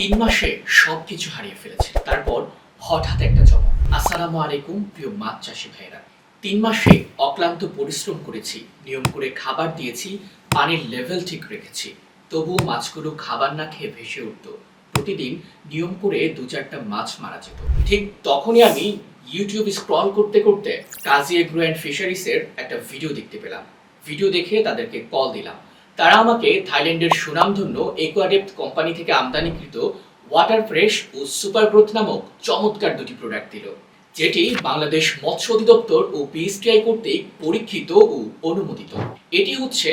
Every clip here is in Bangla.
3 মাসে সবকিছু হারিয়ে ফেলেছে। তারপর হঠাৎ একটা চমক। আসসালামু আলাইকুম প্রিয় মাছ চাষী ভাইরা। 3 মাসে অক্লান্ত পরিশ্রম করেছি, নিয়ম করে খাবার দিয়েছি, পানির লেভেল ঠিক রেখেছি। তবুও মাছগুলো খাবার না খেয়ে ভেসে উঠত। প্রতিদিন নিয়ম করে 2-4টা মাছ মারা যেত। ঠিক তখনই আমি ইউটিউব স্ক্রল করতে করতে কাজী এগ্রো অ্যান্ড ফিশারিজের একটা ভিডিও দেখতে পেলাম। ভিডিও দেখে তাদেরকে কল দিলাম। তারা আমাকে থাইল্যান্ডের সুনামধন্য একুয়াডেপ্ট কোম্পানি থেকে আমদানিকৃত ওয়াটার ফ্রেশ ও সুপার গ্রোথ নামক চমৎকার দুটি প্রোডাক্ট দিল, যেটি বাংলাদেশ মৎস্য অধিদপ্তর ও বিএসটিআই কর্তৃক পরীক্ষিত ও অনুমোদিত। এটি হচ্ছে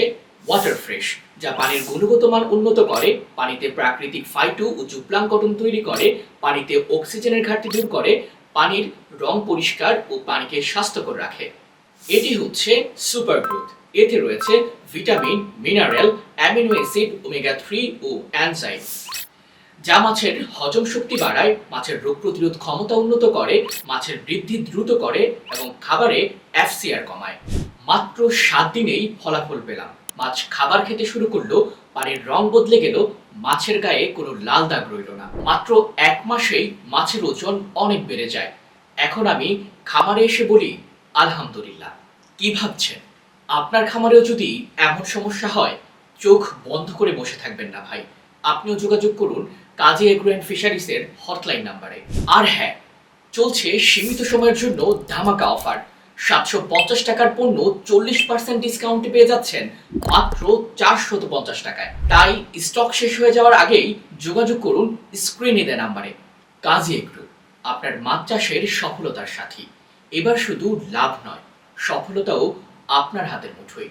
ওয়াটার ফ্রেশ, যা পানির গুণগত মান উন্নত করে, পানিতে প্রাকৃতিক ফাইটো ও জুপ্লাঙ্কটন তৈরি করে, পানিতে অক্সিজেনের ঘাটতি দূর করে, পানির রং পরিষ্কার ও পানিকে স্বাস্থ্যকর রাখে। এটি হচ্ছে সুপার গ্রোথ। এতে রয়েছে vitamin, mineral, amino acid, omega 3 ও এনজাইম, যা মাছের হজম শক্তি বাড়ায়, মাছের রোগ প্রতিরোধ ক্ষমতা উন্নত করে, মাছের বৃদ্ধি দ্রুত করে এবং খাবারে এফসিআর কমায়। মাত্র 7 দিনেই ফলাফল পেলাম। মাছ খাবার খেতে শুরু করলো, পানির রং বদলে গেল, মাছের গায়ে কোনো লাল দাগ রইল না। মাত্র 1 মাসেই মাছের ওজন অনেক বেড়ে যায়। এখন আমি খামারে এসে বলি আলহামদুলিল্লাহ। কি ভাবছেন? আপনার খামারেও যদি এমন সমস্যা হয়, চোখ বন্ধ করে বসে থাকবেন না ভাই। আপনিও যোগাযোগ করুন কাজী এগ্রো অ্যান্ড ফিশারিজের হটলাইন নাম্বারে। আর হ্যাঁ, চলছে সীমিত সময়ের জন্য ধামাকা অফার। 750 টাকার পণ্য 40% ডিসকাউন্টে পেয়ে যাচ্ছেন মাত্র 450 টাকায়। তাই স্টক শেষ হয়ে যাওয়ার আগেই যোগাযোগ করুন স্ক্রিনে দেওয়া নাম্বারে। কাজী এগ্রো, আপনার মাছ চাষের সফলতার সাথী। এবার শুধু লাভ নয়, সফলতাও আপনার হাতের মুঠোয়।